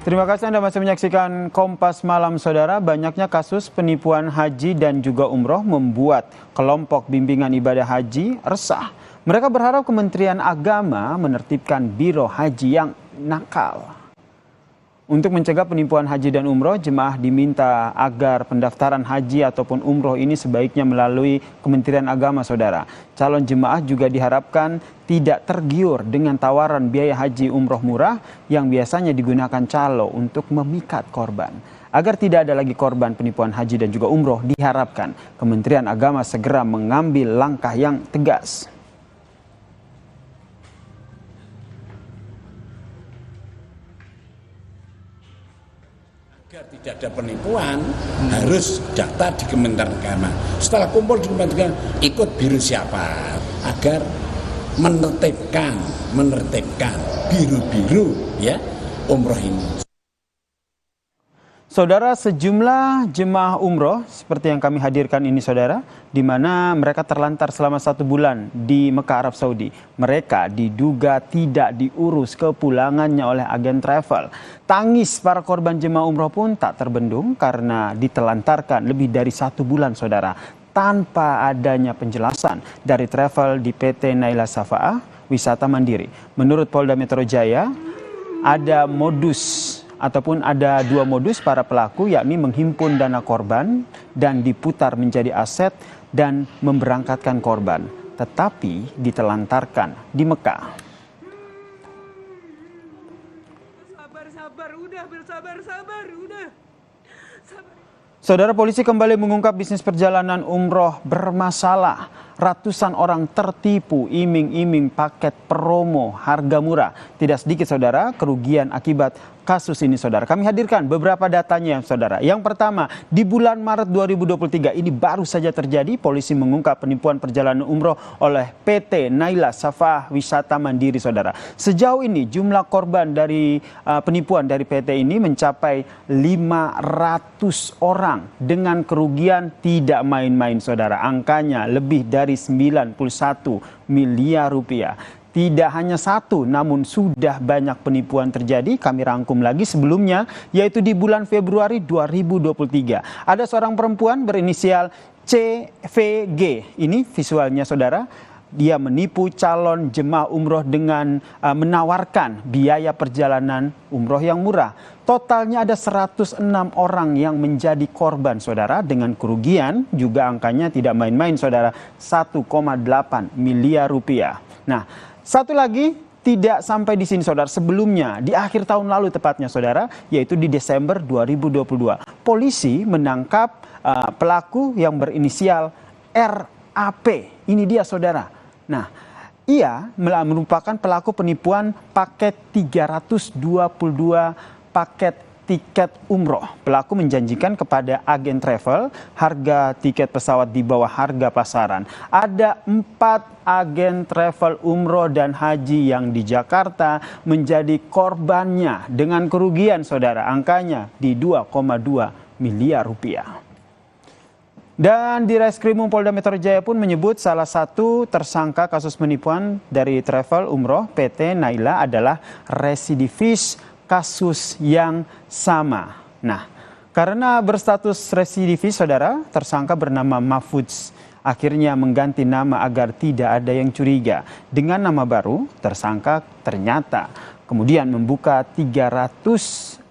Terima kasih Anda masih menyaksikan Kompas Malam, Saudara. Banyaknya kasus penipuan haji dan juga umroh membuat kelompok bimbingan ibadah haji resah. Mereka berharap Kementerian Agama menertibkan biro haji yang nakal. Untuk mencegah penipuan haji dan umroh, jemaah diminta agar pendaftaran haji ataupun umroh ini sebaiknya melalui Kementerian Agama, Saudara. Calon jemaah juga diharapkan tidak tergiur dengan tawaran biaya haji umroh murah yang biasanya digunakan calo untuk memikat korban. Agar tidak ada lagi korban penipuan haji dan juga umroh, diharapkan Kementerian Agama segera mengambil langkah yang tegas. Agar tidak ada penipuan, harus daftar di Kementerian Agama. Setelah kumpul di Kementerian Agama, ikut biru siapa, agar menertibkan biru-biru ya umroh ini. Saudara, sejumlah jemaah umroh seperti yang kami hadirkan ini, Saudara, di mana mereka terlantar selama 1 bulan di Mekah, Arab Saudi. Mereka diduga tidak diurus kepulangannya oleh agen travel. Tangis para korban jemaah umroh pun tak terbendung karena ditelantarkan lebih dari 1 bulan, Saudara, tanpa adanya penjelasan dari travel di PT Naila Shafa'ah Wisata Mandiri. Menurut Polda Metro Jaya, ada ada 2 modus para pelaku, yakni menghimpun dana korban dan diputar menjadi aset dan memberangkatkan korban, tetapi ditelantarkan di Mekah. Bersabar, udah. Saudara, polisi kembali mengungkap bisnis perjalanan umroh bermasalah. Ratusan orang tertipu iming-iming paket promo harga murah. Tidak sedikit, Saudara, kerugian akibat kasus ini, Saudara. Kami hadirkan beberapa datanya, Saudara. Yang pertama, di bulan Maret 2023 ini baru saja terjadi, polisi mengungkap penipuan perjalanan umroh oleh PT Naila Shafa'ah Wisata Mandiri, Saudara. Sejauh ini jumlah korban dari penipuan dari PT ini mencapai 500 orang dengan kerugian tidak main-main, Saudara. Angkanya lebih dari 91 miliar rupiah. Tidak hanya satu, namun sudah banyak penipuan terjadi. Kami rangkum lagi sebelumnya, yaitu di bulan Februari 2023. Ada seorang perempuan berinisial CVG. Ini visualnya, Saudara. Dia menipu calon jemaah umroh dengan menawarkan biaya perjalanan umroh yang murah. Totalnya ada 106 orang yang menjadi korban, Saudara, dengan kerugian juga angkanya tidak main-main, Saudara, 1,8 miliar rupiah. Nah, satu lagi tidak sampai di sini, Saudara. Sebelumnya, di akhir tahun lalu tepatnya, Saudara, yaitu di Desember 2022. Polisi menangkap pelaku yang berinisial RAP. Ini dia, Saudara. Nah, ia merupakan pelaku penipuan paket 322 paket tiket umroh. Pelaku menjanjikan kepada agen travel harga tiket pesawat di bawah harga pasaran. Ada 4 agen travel umroh dan haji yang di Jakarta menjadi korbannya dengan kerugian, Saudara, angkanya di 2,2 miliar rupiah. Dan di Reskrimum Polda Metro Jaya pun menyebut salah satu tersangka kasus penipuan dari travel umroh PT Naila adalah residivis kasus yang sama. Nah, karena berstatus residivis, Saudara, tersangka bernama Mahfudz akhirnya mengganti nama agar tidak ada yang curiga. Dengan nama baru, tersangka ternyata kemudian membuka 316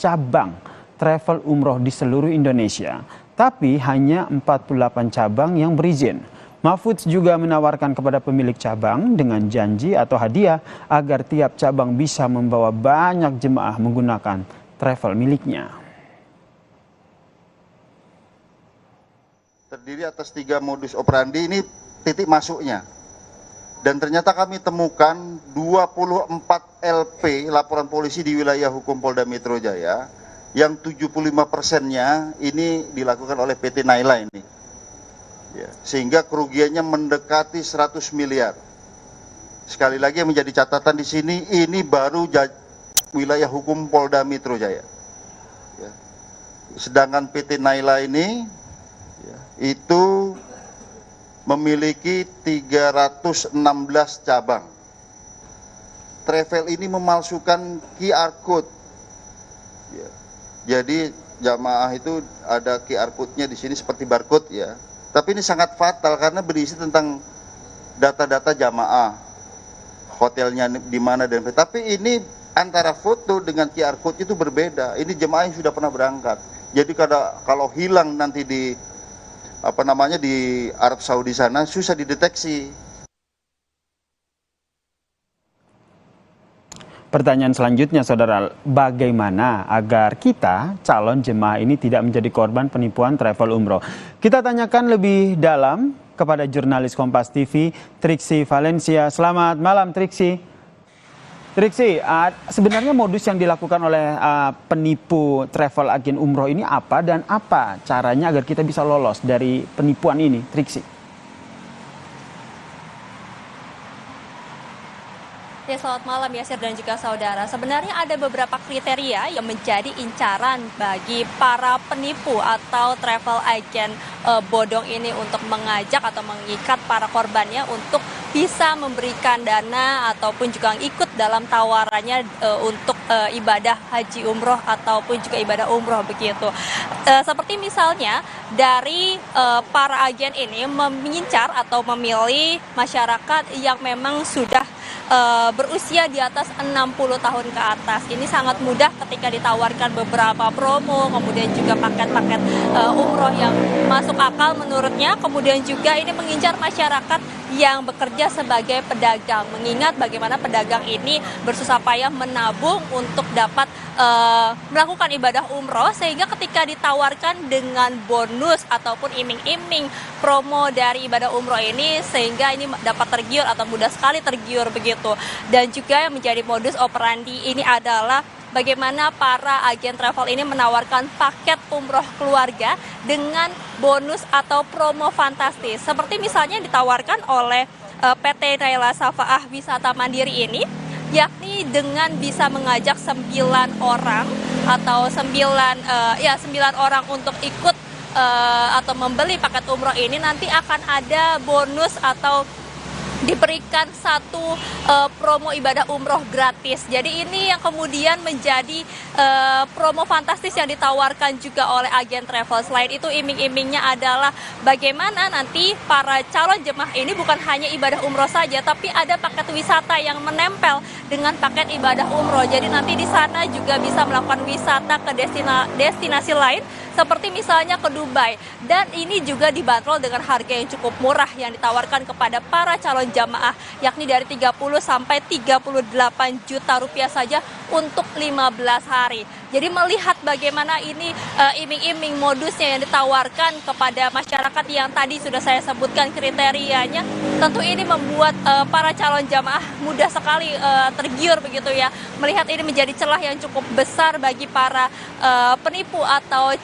cabang travel umroh di seluruh Indonesia. Tapi hanya 48 cabang yang berizin. Mahfudz juga menawarkan kepada pemilik cabang dengan janji atau hadiah agar tiap cabang bisa membawa banyak jemaah menggunakan travel miliknya. Terdiri atas 3 modus operandi, ini titik masuknya. Dan ternyata kami temukan 24 LP laporan polisi di wilayah hukum Polda Metro Jaya, yang 75%-nya ini dilakukan oleh PT Naila ini. Ya, sehingga kerugiannya mendekati 100 miliar. Sekali lagi yang menjadi catatan di sini, ini baru wilayah hukum Polda Metro Jaya. Ya. Sedangkan PT Naila ini ya, itu memiliki 316 cabang. Travel ini memalsukan QR code Ya. Jadi jamaah itu ada QR code-nya di sini seperti barcode ya. Tapi ini sangat fatal karena berisi tentang data-data jamaah, hotelnya di mana dan tapi ini antara foto dengan QR code itu berbeda. Ini jemaah yang sudah pernah berangkat. Jadi kalau hilang nanti di di Arab Saudi sana susah dideteksi. Pertanyaan selanjutnya, Saudara, bagaimana agar kita, calon jemaah ini tidak menjadi korban penipuan travel umroh? Kita tanyakan lebih dalam kepada jurnalis Kompas TV, Triksi Valencia. Selamat malam, Triksi. Triksi, sebenarnya modus yang dilakukan oleh penipu travel agen umroh ini apa dan apa caranya agar kita bisa lolos dari penipuan ini, Triksi? Ya, selamat malam Yasir dan juga saudara. Sebenarnya ada beberapa kriteria yang menjadi incaran bagi para penipu atau travel agent bodong ini untuk mengajak atau mengikat para korbannya untuk bisa memberikan dana ataupun juga ikut dalam tawarannya untuk ibadah haji umroh ataupun juga ibadah umroh begitu. Seperti misalnya dari para agen ini mengincar atau memilih masyarakat yang memang sudah berusia di atas 60 tahun ke atas. Ini sangat mudah ketika ditawarkan beberapa promo, kemudian juga paket-paket umroh yang masuk akal menurutnya. Kemudian juga ini mengincar masyarakat yang bekerja sebagai pedagang. Mengingat bagaimana pedagang ini bersusah payah menabung untuk dapat melakukan ibadah umroh, sehingga ketika ditawarkan dengan bonus ataupun iming-iming promo dari ibadah umroh ini, sehingga ini dapat tergiur atau mudah sekali tergiur begitu. Dan juga yang menjadi modus operandi ini adalah bagaimana para agen travel ini menawarkan paket umroh keluarga dengan bonus atau promo fantastis. Seperti misalnya yang ditawarkan oleh PT Naila Safaah Wisata Mandiri ini, yakni dengan bisa mengajak 9 orang atau 9 orang untuk ikut atau membeli paket umroh ini, nanti akan ada bonus atau diberikan satu promo ibadah umroh gratis. Jadi ini yang kemudian menjadi promo fantastis yang ditawarkan juga oleh agen travel. Selain itu iming-imingnya adalah bagaimana nanti para calon jemaah ini bukan hanya ibadah umroh saja, tapi ada paket wisata yang menempel dengan paket ibadah umroh. Jadi nanti di sana juga bisa melakukan wisata ke destinasi lain, seperti misalnya ke Dubai. Dan ini juga dibanderol dengan harga yang cukup murah yang ditawarkan kepada para calon jamaah, yakni dari 30 sampai 38 juta rupiah saja untuk 15 hari. Jadi melihat bagaimana ini iming-iming modusnya yang ditawarkan kepada masyarakat yang tadi sudah saya sebutkan kriterianya, tentu ini membuat para calon jamaah mudah sekali tergiur begitu ya. Melihat ini menjadi celah yang cukup besar bagi para penipu atau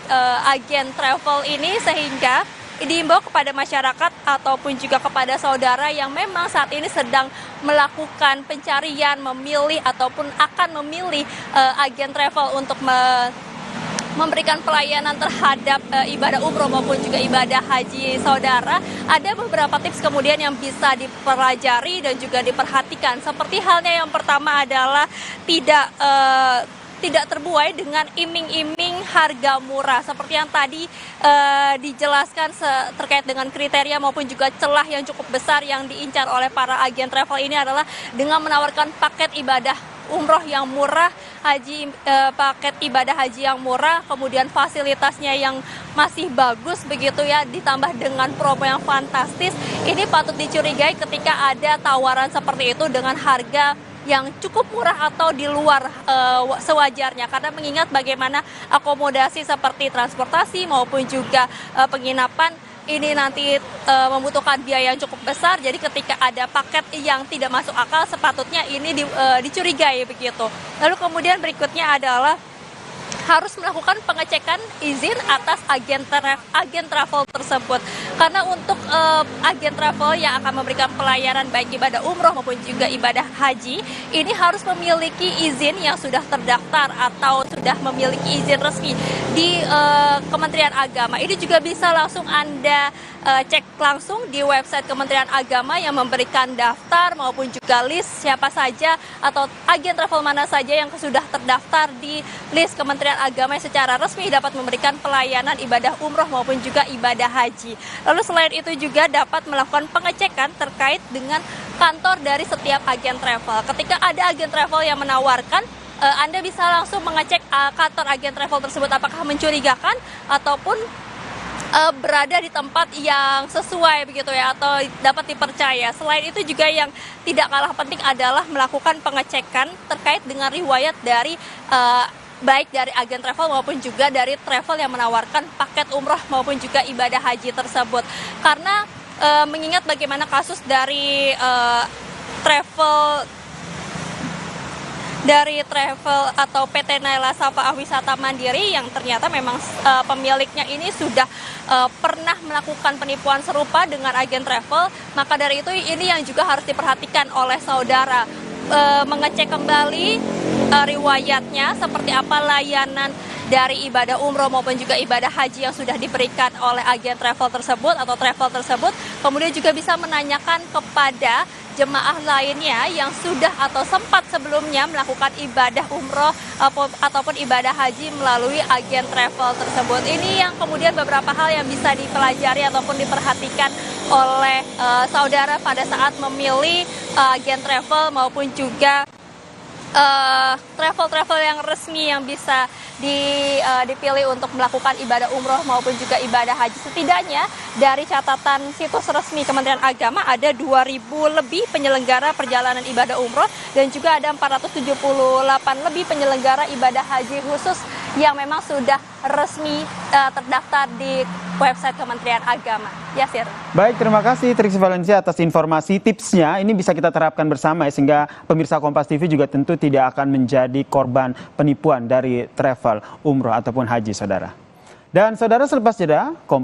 agen travel ini, sehingga diimbau kepada masyarakat ataupun juga kepada saudara yang memang saat ini sedang melakukan pencarian, memilih ataupun akan memilih agen travel untuk memberikan pelayanan terhadap ibadah umroh maupun juga ibadah haji saudara. Ada beberapa tips kemudian yang bisa dipelajari dan juga diperhatikan. Seperti halnya yang pertama adalah tidak terbuai dengan iming-iming harga murah. Seperti yang tadi dijelaskan terkait dengan kriteria maupun juga celah yang cukup besar yang diincar oleh para agen travel ini adalah dengan menawarkan paket ibadah umroh yang murah, paket ibadah haji yang murah, kemudian fasilitasnya yang masih bagus begitu ya, ditambah dengan promo yang fantastis. Ini patut dicurigai ketika ada tawaran seperti itu dengan harga yang cukup murah atau di luar sewajarnya, karena mengingat bagaimana akomodasi seperti transportasi maupun juga penginapan ini nanti membutuhkan biaya yang cukup besar. Jadi ketika ada paket yang tidak masuk akal, sepatutnya ini dicurigai begitu. Lalu kemudian berikutnya adalah harus melakukan pengecekan izin atas agen travel tersebut. Karena untuk agen travel yang akan memberikan pelayanan baik ibadah umroh maupun juga ibadah haji, ini harus memiliki izin yang sudah terdaftar atau sudah memiliki izin resmi di Kementerian Agama. Ini juga bisa langsung Anda cek langsung di website Kementerian Agama yang memberikan daftar maupun juga list siapa saja atau agen travel mana saja yang sudah terdaftar di list Kementerian Kementerian Agama yang secara resmi dapat memberikan pelayanan ibadah umroh maupun juga ibadah haji. Lalu selain itu juga dapat melakukan pengecekan terkait dengan kantor dari setiap agen travel. Ketika ada agen travel yang menawarkan, Anda bisa langsung mengecek kantor agen travel tersebut apakah mencurigakan ataupun berada di tempat yang sesuai begitu ya, atau dapat dipercaya. Selain itu juga yang tidak kalah penting adalah melakukan pengecekan terkait dengan riwayat dari baik dari agen travel maupun juga dari travel yang menawarkan paket umroh maupun juga ibadah haji tersebut. Karena mengingat bagaimana kasus dari travel atau PT Naila Safaah Wisata Mandiri yang ternyata memang pemiliknya ini sudah pernah melakukan penipuan serupa dengan agen travel. Maka dari itu ini yang juga harus diperhatikan oleh saudara, mengecek kembali riwayatnya seperti apa layanan dari ibadah umroh maupun juga ibadah haji yang sudah diberikan oleh agen travel tersebut atau travel tersebut. Kemudian juga bisa menanyakan kepada jemaah lainnya yang sudah atau sempat sebelumnya melakukan ibadah umroh ataupun ibadah haji melalui agen travel tersebut. Ini yang kemudian beberapa hal yang bisa dipelajari ataupun diperhatikan oleh saudara pada saat memilih agen travel maupun juga travel-travel yang resmi yang bisa dipilih untuk melakukan ibadah umroh maupun juga ibadah haji. Setidaknya dari catatan situs resmi Kementerian Agama ada 2.000 lebih penyelenggara perjalanan ibadah umroh dan juga ada 478 lebih penyelenggara ibadah haji khusus yang memang sudah resmi terdaftar di website Kementerian Agama. Yasir. Baik, terima kasih Triksi Valencia atas informasi tipsnya. Ini bisa kita terapkan bersama ya, sehingga pemirsa Kompas TV juga tentu tidak akan menjadi korban penipuan dari travel umroh ataupun haji, saudara. Dan saudara, selepas jeda